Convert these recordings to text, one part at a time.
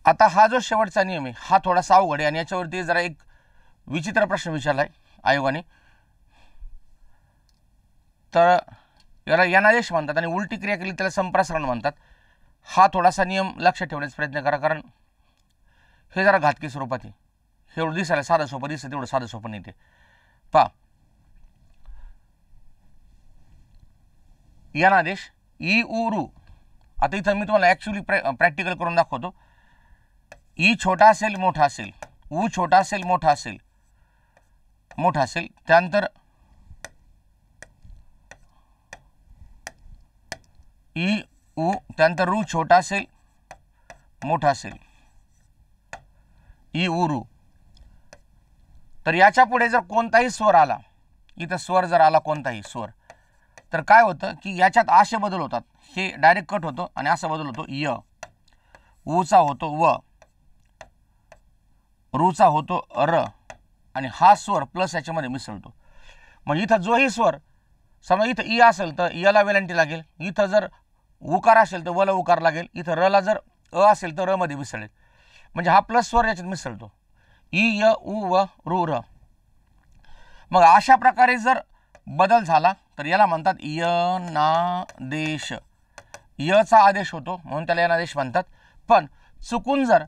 आता हा जो शेवटचा नियम आहे हा थोडासा अवघड आहे आणि याच्यावरती जरा एक विचित्र प्रश्न विचारलाय आयोगाने. तर याला यनादेश म्हणतात आणि उलटी क्रिया केली त्याला संप्रसारण म्हणतात. हा थोडासा नियम लक्षात ठेवण्याचा प्रयत्न करा, कारण हे जरा घातकी स्वरूपात आहे. हे एवढं दिसायला साधं सोपं दिसतं, तेवढं साधं सोपं नाही ते. पहा, यनादेश ई उ रू. आता इथं मी तुम्हाला ॲक्च्युली प्रॅक्टिकल करून दाखवतो. ई छोटा असेल मोठा असेल, उ छोटा असेल मोठा असेल, मोठा असेल, त्यानंतर ई उ, त्यानंतर रू छोटा असेल मोठा असेल, ई उ रू. तर याच्या पुढे जर कोणताही स्वर आला, इथं स्वर जर आला कोणताही स्वर, तर काय होतं की याच्यात असे बदल होतात. हे डायरेक्ट कट होतो आणि असा बदल होतो य, ऊचा होतो व, रूचा होतो र, आणि हा स्वर प्लस याच्यामध्ये मिसळतो. म्हणजे इथं जोही स्वर, समजा इथं ई असेल तर यला वेलांटी लागेल, इथं जर उकार असेल तर वला उकार लागेल, इथं रला जर अ असेल तर र मध्ये मिसळेल. म्हणजे हा प्लस स्वर याच्यात मिसळतो, ई य उ व रू र. मग अशा प्रकारे जर बदल झाला तर याला म्हणतात यनादेश. यचा आदेश होतो म्हणून त्याला यनादेश म्हणतात. पण चुकून जर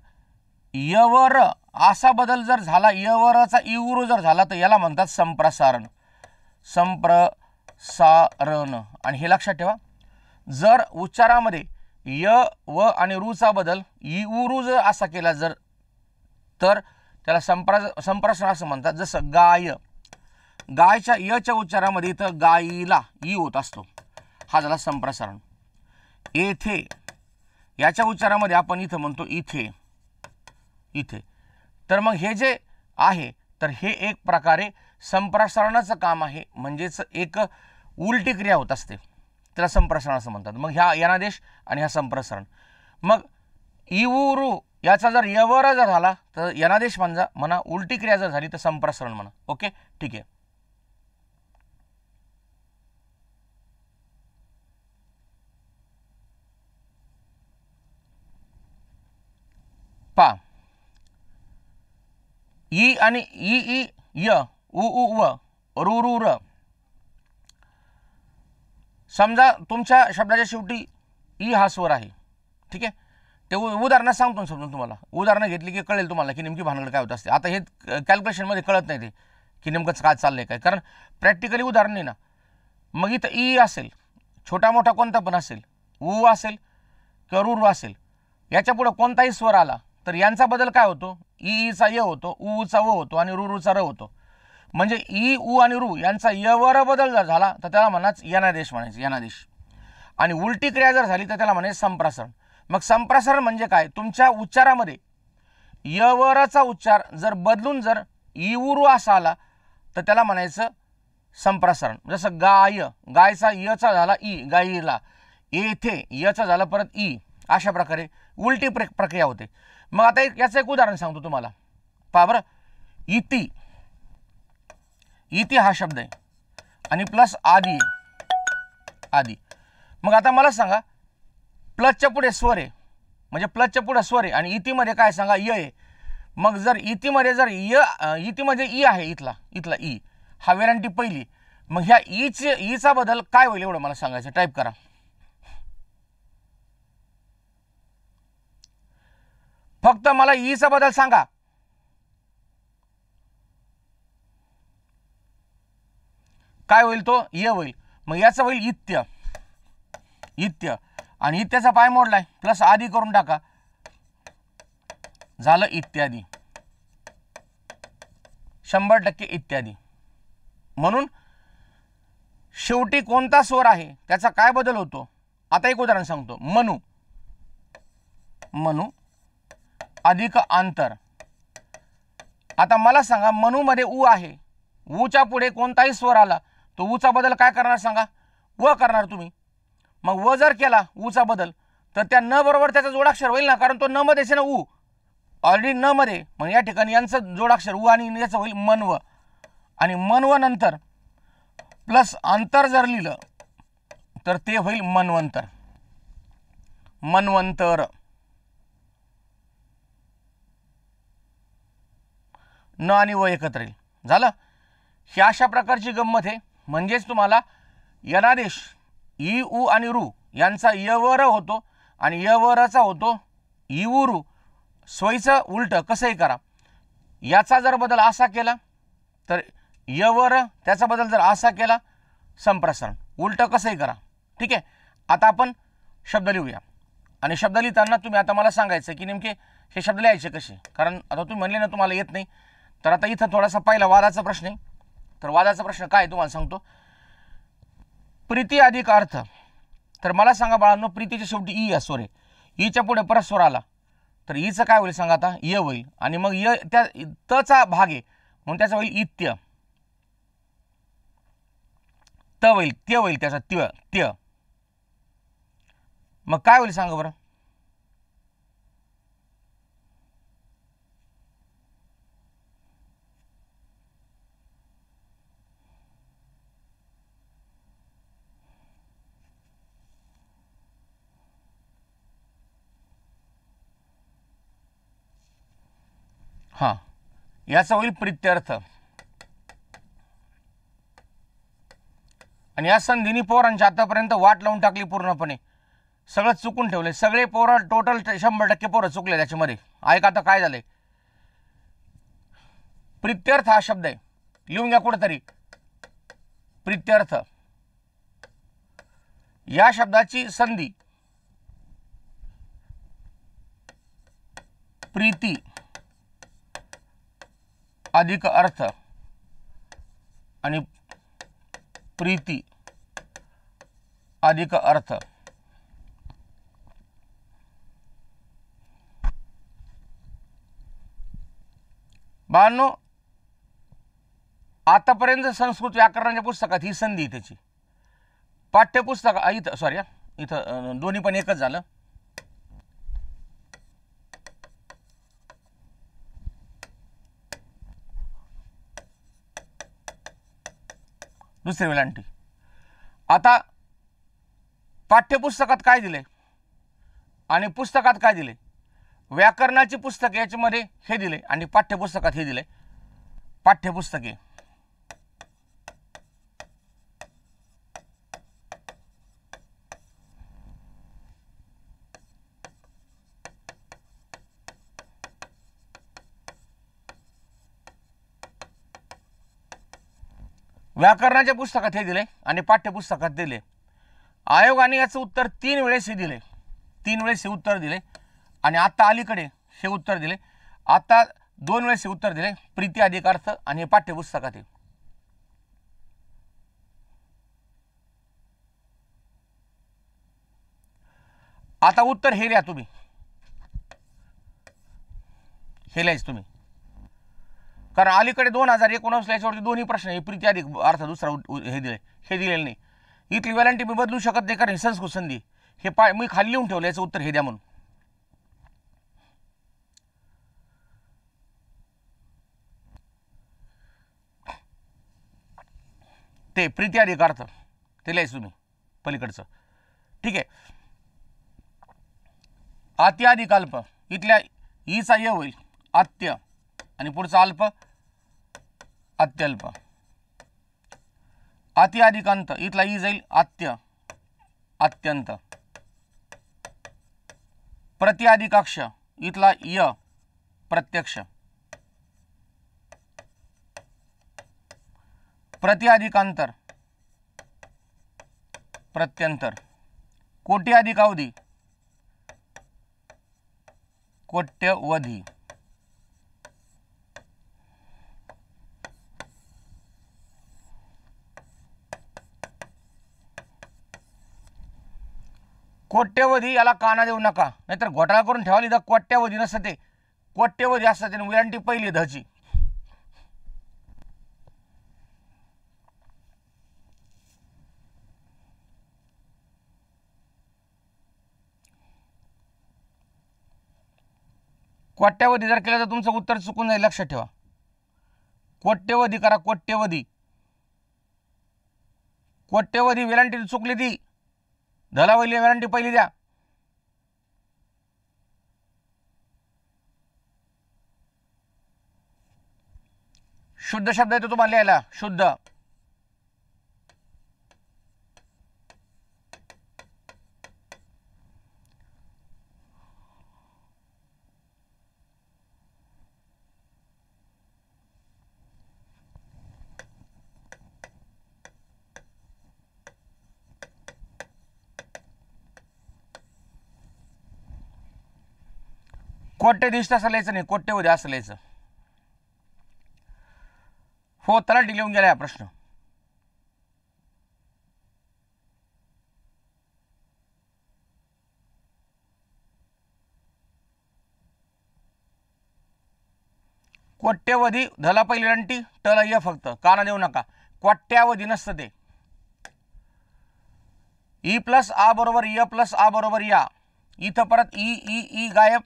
य व र असा बदल जर झाला, य व रचा ई उ रू जर झाला, तर याला म्हणतात संप्रसारण. संप्रसारण. आणि हे लक्षात ठेवा, जर उच्चारामध्ये य व आणि रूचा बदल ई उ रू जर असा केला जर, तर त्याला संप्रसारण असं म्हणतात. जसं गाय, गायच्या यच्या उच्चारामध्ये इथं गाईला ई होत असतो, हा झाला संप्रसारण. येथे याच्या उच्चारामध्ये आपण इथं म्हणतो इथे, इथे. तर मग हे जे आहे तर हे एक प्रकारे संप्रसारणाचं काम आहे, म्हणजेच एक उलटी क्रिया होत असते, त्याला संप्रसारण असं म्हणतात. मग ह्या यनादेश आणि हा संप्रसारण. मग ई उ रू याचा जर यवर जर झाला तर यनादेश म्हणा, उलटी क्रिया जर झाली तर संप्रसारण म्हणा. ओके, ठीक आहे. पा, ई आणि ई ई य, उ उ व, रू रू र. समजा तुमच्या शब्दाच्या शेवटी ई हा स्वर आहे, ठीक आहे. ते उदाहरणं सांगतो समजून तुम्हाला. उदाहरणं घेतली की कळेल तुम्हाला की नेमकी भानगड काय होत असते. आता हे कॅल्क्युलेशनमध्ये कळत नाही ते की नेमकंच काय चाललंय काय, कारण प्रॅक्टिकली उदाहरण नाही ना. मग इथं ई असेल, छोटा मोठा कोणता पण असेल, उ असेल किंवा रू रू असेल, याच्या पुढे कोणताही स्वर आला तर यांचा बदल काय होतो, ईचा य होतो, ऊचा व होतो आणि रू रूचा र होतो. म्हणजे ई उ आणि रू यांचा य व र बदल जर झाला तर त्याला म्हणायचं यनादेश, म्हणायचं यनादेश. आणि उलटी क्रिया जर झाली तर त्याला म्हणायचं संप्रसारण. मग संप्रसारण म्हणजे काय, तुमच्या उच्चारामध्ये य व रचा उच्चार जर बदलून जर ई उ रू असा आला तर त्याला म्हणायचं संप्रसारण. जसं गाय, गायचा यचा झाला ई, गाईला. येथे यचा झाला परत ई. अशा प्रकारे उलटी प्रक्रिया होते. मग आता याचं एक उदाहरण सांगतो तुम्हाला. पहा बरं, इति, इति हा शब्द आहे आणि प्लस आदी, आदी. मग आता मला सांगा, प्लसच्या पुढे स्वर आहे, म्हणजे प्लसच्या पुढे स्वर आहे आणि इतिमध्ये काय सांगा, य आहे. मग जर इतिमध्ये जर इतिमध्ये ई आहे, इथला ई हा वेलांटी पहिली, मग ह्या ईचा बदल काय होईल एवढं मला सांगायचं. टाईप करा. फक्त मला ईचा बदल सांगा. काय होईल, तो य होईल. मग याचा होईल इत्य, इत्य. आणि इत्याचा पाय मोडलाय, प्लस आदी करून टाका, झालं इत्यादी. 100% इत्यादी. म्हणून शेवटी कोणता स्वर आहे त्याचा काय बदल होतो. आता एक उदाहरण सांगतो. मनु, मनु अधिक अंतर. आता मला सांगा, मनु मध्ये उ आहे, ऊच्या पुढे कोणताही स्वर आला तो ऊचा बदल काय करणार सांगा, व करणार तुम्ही. मग व जर केला ऊचा बदल तर त्या न बरोबर त्याचा जोडाक्षर होईल ना, कारण तो न मध्येच आहे ना, ऊ ऑलरेडी न मध्ये. मग या ठिकाणी यांचं जोडाक्षर उ आणि याचं होईल मनव. आणि मनव नंतर प्लस अंतर जर लिहिलं तर ते होईल मनवंतर, मनवंतर. न आणि व एकत्र येईल. झालं. ही अशा प्रकारची गंमत आहे. म्हणजेच तुम्हाला यनादेश इ उ आणि रू यांचा य व र होतो आणि य व रचा होतो इ उ रू. सोयीचं उलटं कसंही करा. याचा जर बदल असा केला तर य व र, त्याचा बदल जर असा केला संप्रसारण. उलटं कसंही करा. ठीक आहे. आता आपण शब्द लिहूया आणि शब्द लिहिताना तुम्ही आता मला सांगायचं की नेमके हे शब्द लिहायचे कसे. कारण आता तुम्ही म्हणले ना तुम्हाला येत नाही, तर आता इथं थोडासा पहिला वादाचा प्रश्न आहे. तर वादाचा प्रश्न काय तुम्हाला सांगतो. प्रीती अधिक अर्थ. तर मला सांगा बाळांनो, प्रीतीच्या शेवटी ई असो रे, ईच्या पुढे परस्वर आला तर ईचं काय होईल सांगा आता. य होईल आणि मग य त्या तचा भाग आहे म्हणून त्याचा होईल इत्य. त होईल, त्य होईल त्याचा त्य त्य. मग काय होईल सांगा बरं. हां, याचा होईल प्रित्यर्थ. आणि या संधीनी पोरांच्या आतापर्यंत वाट लावून टाकली पूर्णपणे. सगळं चुकून ठेवले. सगळे पोरं टोटल 100% पोरं चुकले त्याच्यामध्ये. ऐका आता काय झालंय. प्रित्यर्थ हा शब्द आहे, लिहून घ्या कुठेतरी. प्रित्यर्थ या शब्दाची संधी प्रीती अधिक अर्थ आणि प्रीती अधिक अर्थ. बाळांनो, आतापर्यंत संस्कृत व्याकरणाच्या पुस्तकात ही संधी त्याची. पाठ्यपुस्तक इथं सॉरी इथं दोन्ही पण एकच झालं. दुसरी वेलांटी. आता पाठ्यपुस्तकात काय दिले आणि पुस्तकात काय दिले. व्याकरणाची पुस्तक याच्यामध्ये हे दिले आणि पाठ्यपुस्तकात हे दिले. पाठ्यपुस्तके व्याकरणाच्या पुस्तकात हे दिले आणि पाठ्यपुस्तकात दिले. आयोगाने याचं उत्तर 3 वेळेस हे दिले. 3 वेळेस हे उत्तर दिले आणि आता अलीकडे हे उत्तर दिले. आता 2 वेळेस हे उत्तर दिले. प्रीती अधिक अर्थ आणि हे पाठ्यपुस्तकात आहे. आता उत्तर हे लिहा तुम्ही. हे लिहायचं तुम्ही. कारण अलीकडे 2019 याच्यावरती दोन्ही प्रश्न हे प्रीती अधिक अर्थ दुसरा हे दिले, हे दिलेलं नाही. इथली व्हॅलेंटी मी बदलू शकत नाही कारण संस्कृत संधी हे मी खाली लिहून ठेवलं याचं उत्तर हे द्या म्हणून. ते प्रीती अधिक अर्थ ते लिहायचं तुम्ही पलीकडचं. ठीक आहे. अति अधिक अल्प. इथल्या ईचा य होईल अत्य आणि पुढचा अल्प अत्यल्प. अति अधिक अंत. इथला ई जाईल अत्य अत्यंत. प्रति अधिक अक्ष. इथला य प्रत्यक्ष. प्रति अधिक अंतर प्रत्यंतर. कोटी अधिक अवधी कोट्यवधी. कोट्यवधी याला काना देऊ नका, नाहीतर घोटाळा करून ठेवाली तर कोट्यवधी नसतं ते कोट्यवधी असतं. त्याने विरांटी पहिली धची. कोट्यवधी जर केलं तर तुमचं उत्तर चुकून जाईल, लक्षात ठेवा. कोट्यवधी करा. कोट्यवधी कोट्यवधी वेलांटी चुकली ती धलावली वेलांटी पहिली द्या. शुद्ध शब्द येतो तुम्हाला लिहायला, शुद्ध. कोट्यधीश असं लिहायचं नाही, कोट्यवधी असं लिहायचं. हो, तलाठी लिहून गेला हा प्रश्न. कोट्यवधी धला पहिली रंटी, टला य फक्त, काना देऊ नका. कोट्यावधी नसतं ते. ई प्लस आ बरोबर य प्लस आ बरोबर या. इथं परत ई ई ई गायब,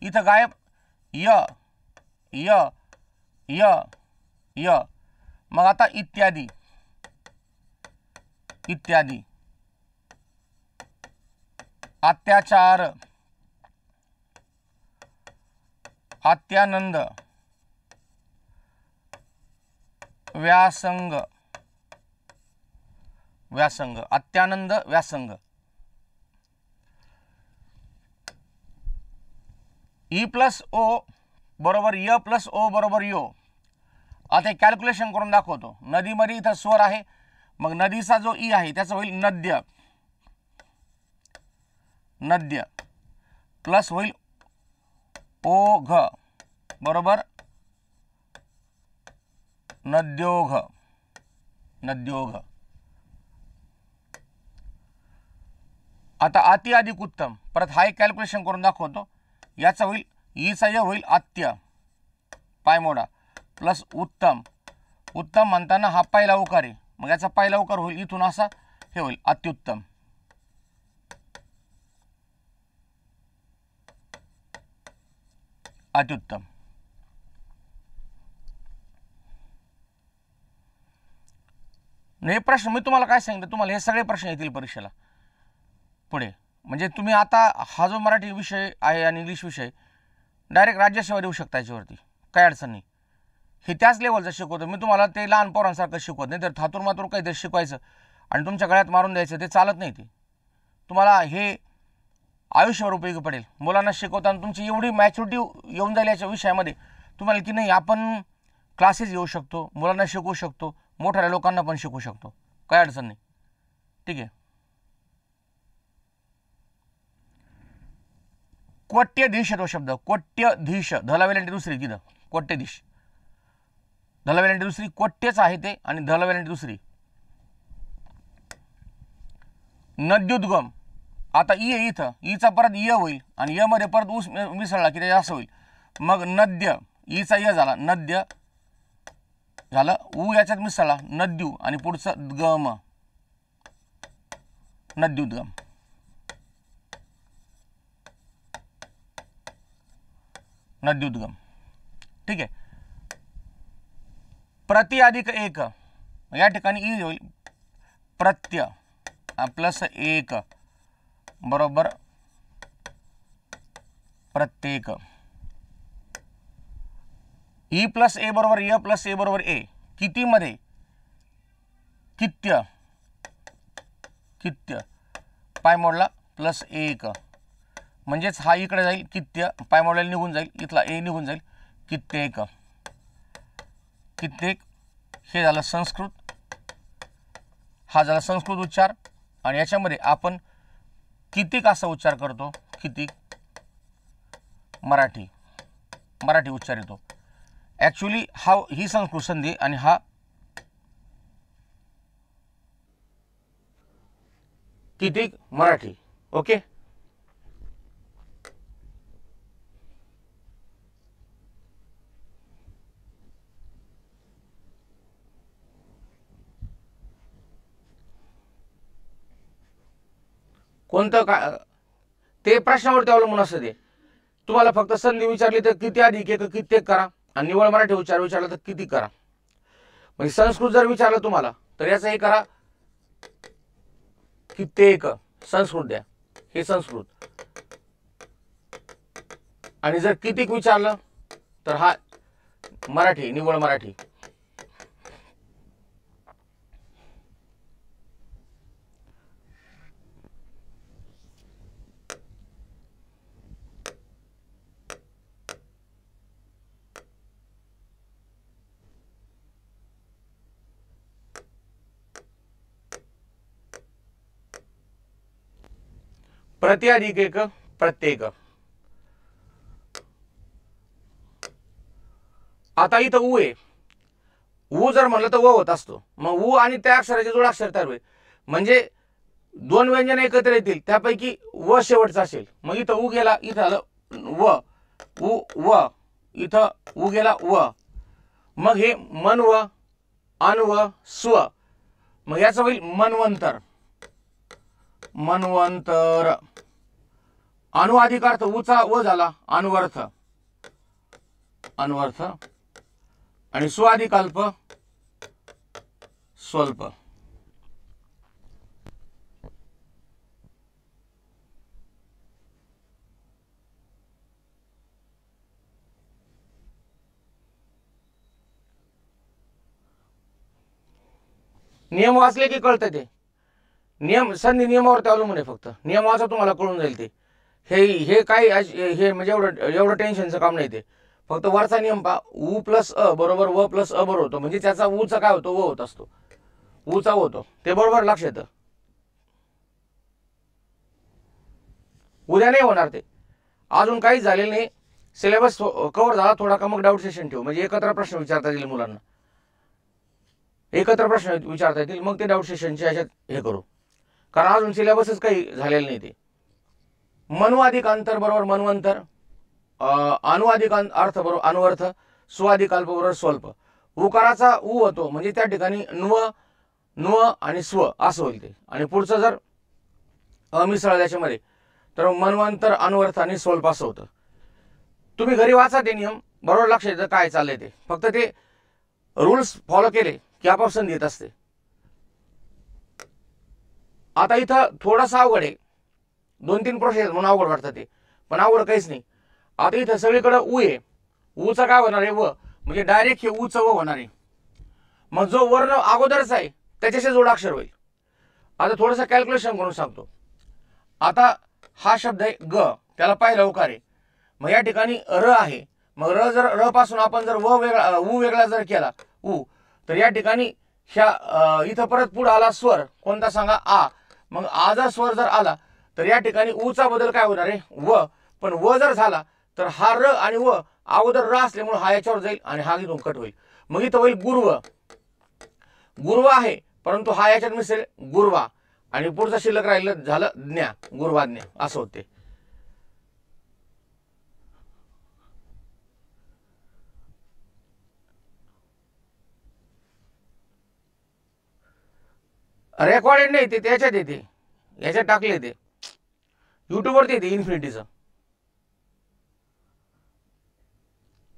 इथं गायब, य य य य. मग आता इत्यादी, इत्यादी. अत्याचार, अत्यानंद, व्यासंग, व्यासंग, अत्यानंद व्यासंग. ई प्लस ओ बरोबर य प्लस ओ बरोबर यो. आता कॅल्क्युलेशन करून दाखवतो. नदीमध्ये इथं स्वर आहे, मग नदीचा जो ई आहे त्याचं होईल नद्य, नद्य प्लस होईल ओघ बरोबर नद्योघ, नद्योघ. आता अति अधिक उत्तम, परत हा एक कॅल्क्युलेशन करून दाखवतो. याचा होईल ईचा य होईल अत्य पायमोडा प्लस उत्तम. उत्तम म्हणताना हा पहिला उकार आहे, मग याचा पहिला उकार होईल इथून असा, हे होईल अत्युत्तम. अत्युत्तम. हे प्रश्न मी तुम्हाला काय सांगितलं, तुम्हाला हे सगळे प्रश्न येतील परीक्षेला पुढे. म्हणजे तुम्ही आता हा जो मराठी विषय आहे आणि इंग्लिश विषय डायरेक्ट राज्यसेवा देऊ शकता याच्यावरती, काही अडचण नाही. हे त्याच लेवलचं शिकवतो मी तुम्हाला, ते लहान पोरांसारखं शिकवत नाही. तर थातूर मातूर काहीतरी शिकवायचं आणि तुमच्या गळ्यात मारून द्यायचं, ते चालत नाही. ते तुम्हाला हे आयुष्यावर उपयोगी पडेल. मुलांना शिकवताना तुमची एवढी मॅच्युरिटी येऊन जाईल याच्या विषयामध्ये तुम्हाला की नाही आपण क्लासेस घेऊ शकतो, मुलांना शिकवू शकतो, मोठ्या लोकांना पण शिकवू शकतो, काही अडचण नाही. ठीक आहे. कोट्यधीश तो शब्द, कोट्यधीश, धला वेलांटी दुसरी, तिथं कोट्यधीश, धला वेलांटी दुसरी, कोट्यच आहे ते आणि धला वेलांटी दुसरी. नद्युद्गम, आता ई आहे इथं, ईचा परत य होईल आणि य मध्ये परत ऊस मिसळला की ते असं होईल. मग नद्य, ईचा य झाला, नद्य झालं, ऊ याच्यात मिसळला नद्यू आणि पुढचं गम, नद्युद्गम. नद्युद्गम. ठीक आहे. प्रति अधिक एक, या ठिकाणी ई होईल प्रत्य प्लस एक बरोबर प्रत्येक. ई प्लस ए बरोबर य प्लस ए बरोबर ए. किती मध्ये कित्य, कित्य पाय मोडला प्लस एक, म्हणजेच हा इकडे जाईल कित्य, पाय मोडल्याला निघून जाईल, इथला ए निघून जाईल, कित्येक, कित्येक. हे झालं संस्कृत, हा झाला संस्कृत उच्चार. आणि याच्यामध्ये आपण कितीक असा उच्चार करतो, कितीक मराठी, मराठी उच्चार येतो. ॲक्च्युली हा ही संस्कृत संधी आणि हा कितीक मराठी. ओके. कोणतं का ते प्रश्नावरती अवलंबून असतं. ते तुम्हाला फक्त संधी विचारली तर किती अधिक एक कित्येक करा, आणि निवळ मराठी उच्चार विचारला तर किती करा. म्हणजे संस्कृत जर विचारलं तुम्हाला तर याचं हे करा कित्येक, संस्कृत द्या, हे संस्कृत. आणि जर कितीक विचारलं तर हा मराठी, निवळ मराठी. प्रति अधिक एक प्रत्येक. आता इथं उ आहे, उ जर म्हणलं तर व होत असतो, मग उ आणि त्या अक्षराचे जोडाक्षर तयार होईल. म्हणजे दोन व्यंजन एकत्र येतील त्यापैकी व शेवटचा असेल. मग इथं उ गेला, इथं आलं व, उ व, इथं उ गेला व. मग हे मनव, अन्व, स्व. मग याचं होईल मनवंतर. मनवंतर. अनुवादिकार्थ उचा व झाला अन्वर्थ. अन्वर्थ. आणि स्वादिकाल्प स्वल्प. नियम वाचले की कळतं ते. नियम संधी नियमावरती अवलंबून आहे. फक्त नियम वाचा तुम्हाला कळून जाईल ते. हे काय हे म्हणजे एवढं टेन्शनचं काम नाही ते. फक्त वरचा नियम पहा, उ प्लस अ बरोबर व प्लस अ बरोबर होतो. म्हणजे त्याचा उचा काय होतो, व होत असतो. उचा होतो ते बरोबर लक्ष येतं. उद्या नाही होणार ते, अजून काहीच झालेलं नाही. सिलेबस कव्हर झाला थोडा का मग डाऊट सेशन ठेवू. म्हणजे एकत्र प्रश्न विचारता येतील मुलांना, एकत्र प्रश्न विचारता येतील. मग ते डाऊट सेशनच्या ह्याच्यात हे करू, कारण अजून सिलेबसच काही झालेलं नाही ते. मनुवादिक अंतर बरोबर मनवंतर, अनुवादिक अर्थ बरोबर अनुवर्थ, स्वादिकाल्प बरोबर स्वल्प. उकाराचा उ होतो म्हणजे त्या ठिकाणी न्व, न्व आणि स्व असं होईल ते. आणि पुढचं जर अमिसळ त्याच्यामध्ये तर मनवंतर, अनुवर्थ आणि स्वल्प असं होतं. तुम्ही घरी वाचा ते नियम, बरोबर लक्ष येतं काय चाललंय ते. फक्त ते रूल्स फॉलो केले की आपोआप संधी येत असते. आता इथं थोडासा अवघड आहे, 2-3 प्रोसेस म्हणून अवघड वाटतं ते, पण अवघड काहीच नाही. आता इथं सगळीकडे उ आहे, उचा काय होणार आहे व, म्हणजे डायरेक्ट हे उचं व होणार आहे. मग जो वर्ण अगोदरच आहे त्याच्याशी जोडाक्षर होईल. आता थोडंसं कॅल्क्युलेशन करून सांगतो. आता हा शब्द आहे ग, त्याला पहिला उकार आहे. मग या ठिकाणी र आहे. मग र पासून आपण जर व वेगळा उ वेगळा जर केला उ, तर या ठिकाणी ह्या इथं परत पुढे आला स्वर कोणता सांगा, आ. मग आ जर स्वर जर आला तर या ठिकाणी उचा बदल काय होणार आहे व. पण व जर झाला तर हा र आणि व अगोदर र असल्यामुळे हा याच्यावर जाईल आणि हा इथून कट होईल. मग इथं होईल गुरव. गुरव आहे परंतु हा याच्यात मिसळेल गुरवा. आणि पुढचं शिल्लक राहिलं झालं ज्ञा, गुरवाज्ञा असं होते. रेकॉर्डेड नाही ते, त्याच्यात येते, याच्यात टाकले ते, युट्यूबवरती येते इन्फिनिटीचं.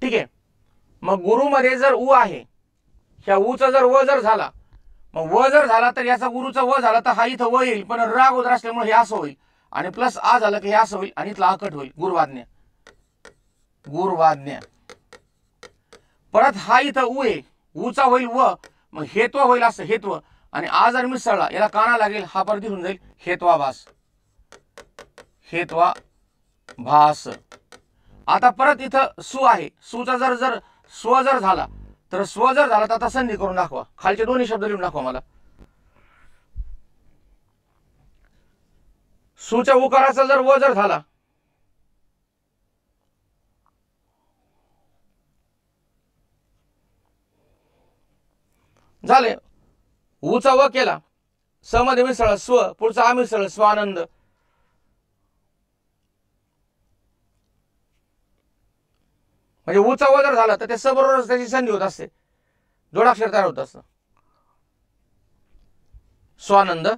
ठीक आहे. मग गुरुमध्ये जर उ आहे, ह्या उचा जर व जर झाला, मग व जर झाला तर याचा गुरुचा व झाला तर हा इथं व येईल, पण र अगोदर असल्यामुळे हे असं होईल. आणि प्लस आ झालं की हे असं होईल आणि इथला कट होईल, गुरुवाज्ञा. गुरुवाज्ञा. परत हा इथं उ आहे, उचा होईल व, मग हेत्व होईल असं हेत्व. आणि आ जर मिसळला याला काना लागेल, हा परत दिसून जाईल हेत्वाभास. हेत्वाभास. आता परत इथं सु आहे, सुचा जर स्व जर झाला तर स्व जर झाला तर आता संधी करून दाखवा. खालचे दोन्ही शब्द लिहून दाखवा मला. सुच्या उकाराचा जर व जर झाला, झाले. उचा व केला, स मध्ये मिसळ स्व, पुढचा आ मिसळ स्वानंद. म्हणजे उचा व जर झाला तर ते स बरोबरच त्याची संधी होत असते, जोडाक्षर तयार होत असतं, स्वानंद.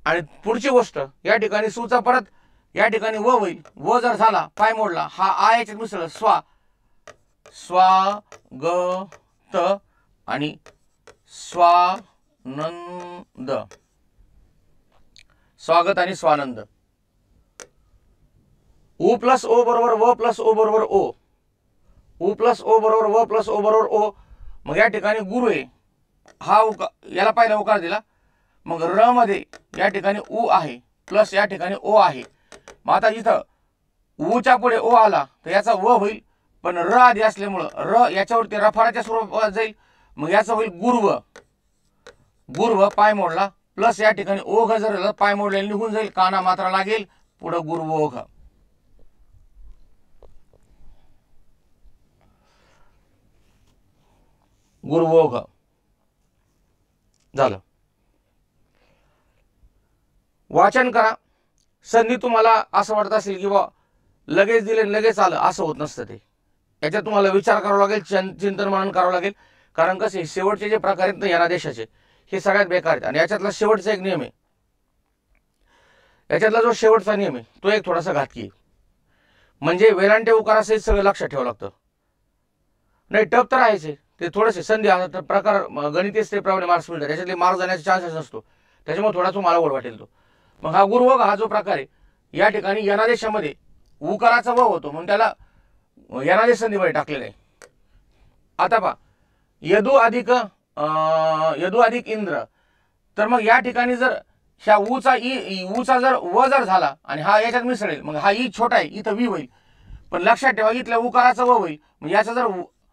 आणि पुढची गोष्ट या ठिकाणी सुचा परत या ठिकाणी व होईल. व जर झाला पाय मोडला, हा आ याच्यात मिसळ स्वा, स्वागत आणि स्वानंद. स्वागत आणि स्वानंद. उ प्लस ओ बरोबर व प्लस ओ बरोबर ओ. उ प्लस ओ बरोबर व प्लस ओ बरोबर ओ. मग या ठिकाणी गुरु आहे, हा याला पहिला उकार दिला. मग र मध्ये या ठिकाणी उ आहे प्लस या ठिकाणी ओ आहे. मग आता इथं उच्या पुढे ओ आला तर याचा व होईल, पण र आधी असल्यामुळं र याच्यावरती रफाराच्या स्वरूपात जाईल. मग याचा होईल गुरव. गुरव पाय मोडला प्लस या ठिकाणी ओ गजर पाय मोडलेला निघून जाईल, काना मात्रा लागेल पुढं गुरवोघ, गुरवोघ झालं. वाचन करा. संधी तुम्हाला असं वाटत असेल की बा लगेच दिले लगेच आलं, असं होत नसतं ते. याच्यात तुम्हाला विचार करावा लागेल, चिंतन मनन करावं लागेल. कारण कसे शेवटचे जे प्रकार आहेत ना या देशाचे, हे सगळ्यात बेकार आहेत. आणि याच्यातला शेवटचा एक नियम आहे, याच्यातला जो शेवटचा नियम आहे तो एक थोडासा घातकी आहे. म्हणजे वेलांटे उकारासहित सगळं लक्षात ठेवावं लागतं. नाही टप तर आहेच, ते थोडेसे संधी प्रकार गणितीय ते प्रमाणे मार्क्स मिळतात, त्याच्यातले मार्क्स जाण्याचा चान्सेस नसतो, त्याच्यामुळे थोडा तुम्हाला अवघड वाटेल तो. मग हा गुरवोघ हा जो प्रकार आहे या ठिकाणी यनादेशामध्ये उकाराचा व होतो म्हणून त्याला यनादेश संधीमध्ये टाकलेलं आहे. आता पहा यदु अधिक इंद्र, तर मग या ठिकाणी जर ह्या ऊचा जर व जर झाला आणि हा याच्यात मिसळेल, मग हा ई छोटा आहे इथं वी होईल. पण लक्षात ठेवा इथल्या उकाराचा व होईल. मग याचं जर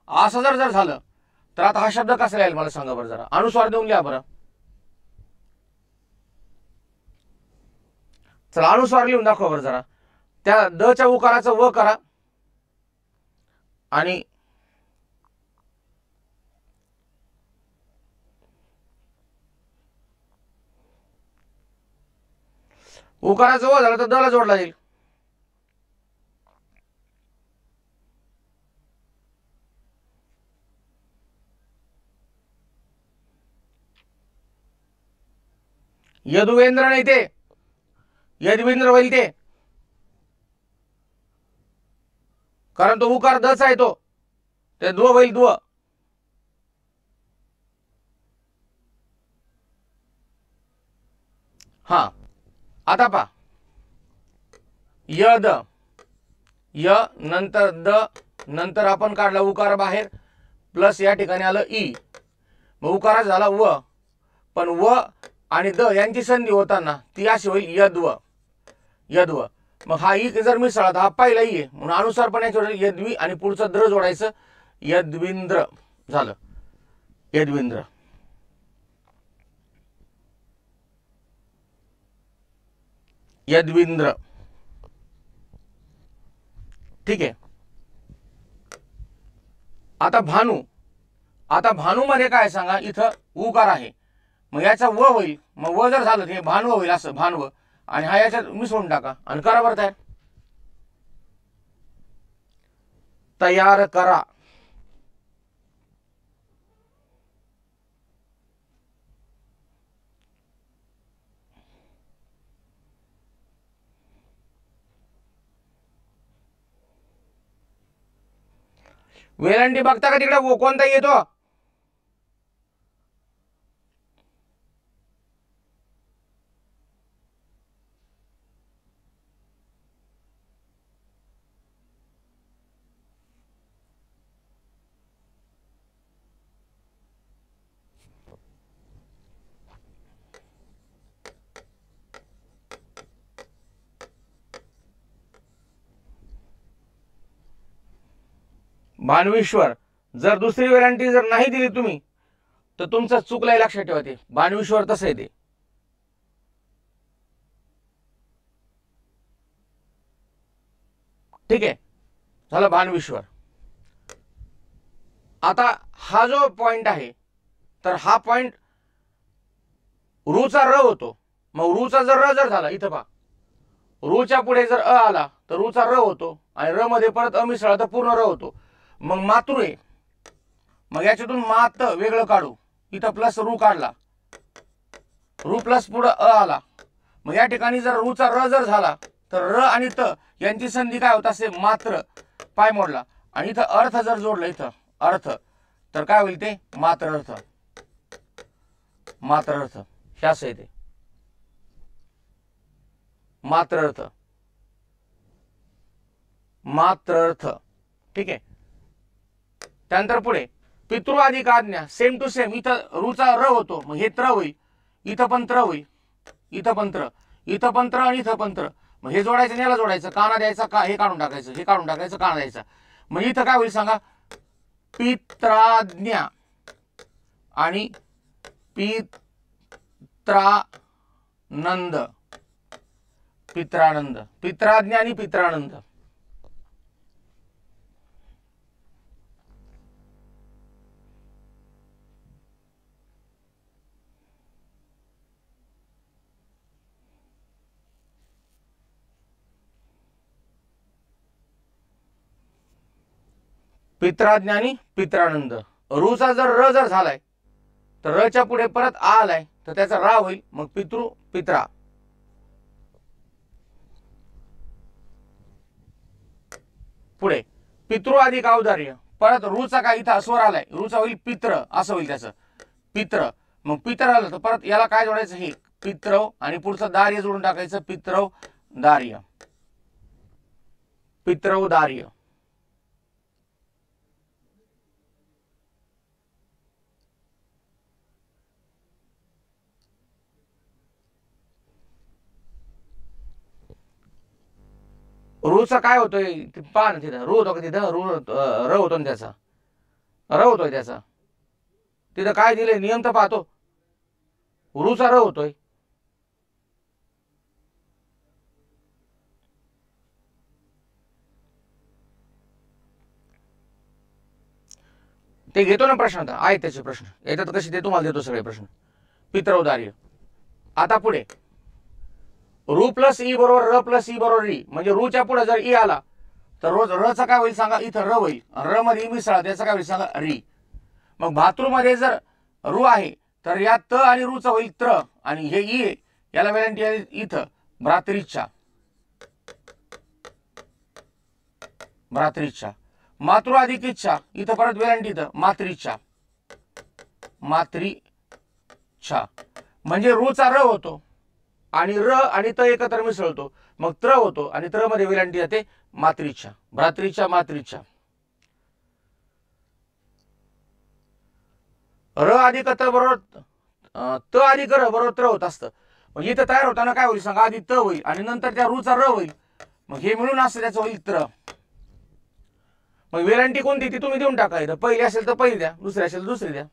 असं जर झालं तर आता हा शब्द कसा लिहायला मला सांगा बरं, जरा अनुस्वार देऊन लिहा बरं. चला अनुस्वार लिहून दाखवा बरं जरा. त्या द च्या उकाराचा व करा आणि उकाराचा व झाला तर द ला जोडला जाईल. यदुवेंद्र नाही ते यदविंद्र होईल ते, कारण तो उकार दच आहे तो, ते द्व होईल द्व. हा आता पहा यद य नंतर द नंतर आपण काढला उकार बाहेर प्लस या ठिकाणी आलं ई, मग उकारा झाला व. पण व आणि द यांची संधी होताना ती अशी होईल यद्व यद्व. मग हा ई जर मिसळला तर हा पहिला ई आहे म्हणून अनुसार पण याच्यावर यद्वी आणि पुढचं द्र जोडायचं, यद्विंद्र झालं. यद्विंद्र यद्विंद्र ठीक आहे. आता भानू, आता भानू मध्ये काय सांगा, इथं उकार आहे मग याचा व होईल, मग व जर झालं हे भानव होईल असं भानव, आणि हा याच्यात मिसळून टाका आणि करा बरं तयार. तयार करा. वेलांटी बघता का तिकडे कोणता येतो? भानविश्वर. जर दुसरी वेलांटी जर नाही दिली तुम्ही तर तुमचं चुकलाय, लक्षात ठेवा. ते भानविश्वर तसं आहे ते. ठीक आहे झालं भानविश्वर. आता हा जो पॉइंट आहे तर हा पॉइंट रूचा र होतो. मग रूचा जर र जर झाला इथं पहा, रूच्या पुढे जर अ आला तर रूचा र होतो आणि र मध्ये परत अ मिसळला तर पूर्ण र होतो. मग मातुरे, मग याच्यातून मात वेगळं काढू, इथं प्लस रू काढला, रू प्लस पुढं अ आला. मग या ठिकाणी जर रूचा र जर झाला तर र आणि त यांची संधी काय होत असते, मात्र पाय मोडला, आणि इथं अर्थ जर जोडलं इथं अर्थ तर काय होईल ते मात्र अर्थ. मात्र अर्थ हे असं आहे ते, मात्र अर्थ मात्र अर्थ. ठीक आहे. त्यानंतर पुढे पितृआदिक आज्ञा, सेम टू सेम. इथं रूचा र होतो मग हे त्र होईल, इथं पण त्र होईल, इथं पण त्र, इथं पण त्र आणि इथं पण त्र. मग हे जोडायचं आणि याला जोडायचं, काना द्यायचा, का हे काढून टाकायचं, हे काढून टाकायचं, काना द्यायचा. मग इथं काय होईल सांगा, पित्राज्ञा आणि पित्रानंद, पित्रानंद, पित्राज्ञा आणि पित्रानंद. पित्राज्ञा आणि पित्रानंद. रूचा जर र जर झालाय तर रच्या पुढे परत आ आलाय तर त्याचा रा होईल, मग पितृ पित्रा. पुढे पितृ अधिक औदार्य, परत रूचा काय इथं स्वर आलाय, रूचा होईल पित्र, असं होईल त्याचं पित्र. मग पित्र आलं तर परत याला काय जोडायचं, हे पित्रव आणि पुढचं दार्य जोडून टाकायचं, पित्रव दार्य, पित्रव दार्य. रूचा काय होतोय पहा ना तिथं, रू होतो का तिथं, र होतो ना त्याचा, र होतोय त्याचा तिथं काय दिलंय नियम तर पाहतो, रूचा र होतोय. ते घेतो ना प्रश्न, आता आहेत त्याचे प्रश्न येतात कसे ते तुम्हाला देतो सगळे प्रश्न. पित्रौदार्य. आता पुढे रू प्लस ई बरोबर र प्लस ई बरोबर री, म्हणजे रूच्या पुढे जर ई आला तर रोज रचा काय होईल सांगा, इथं र होईल, र मध्ये ई मिसळा त्याचं काय होईल सांगा, री. मग भातृमध्ये जर रू आहे तर या त आणि रूचा होईल त्र, आणि हे ई याला वेलांटी आहे इथं भ्रातृच्छा, भ्रातृच्छा. मातृ अधिक इच्छा, इथं परत वेलांटी इथं मातृच्छा, मातृच्छा. म्हणजे रूचा र होतो आणि र आणि त एकत्र मिसळतो, मग त्र होतो आणि त्र मध्ये वेलांटी जाते मातृच्छा, भ्रातृच्छा, मातृच्छा. र अधिक त बरोबर त अधिक र बरोबर त्र होत असतं. म्हणजे इथं तयार होताना काय होईल सांगा, आधी त होईल आणि नंतर त्या रूचा र होईल, मग हे मिळून असतं त्याचं होईल त्र. मग वेलांटी कोणती ती तुम्ही देऊन टाका, इथं पहिली असेल तर पहिली द्या, दुसरी असेल तर दुसरी द्या.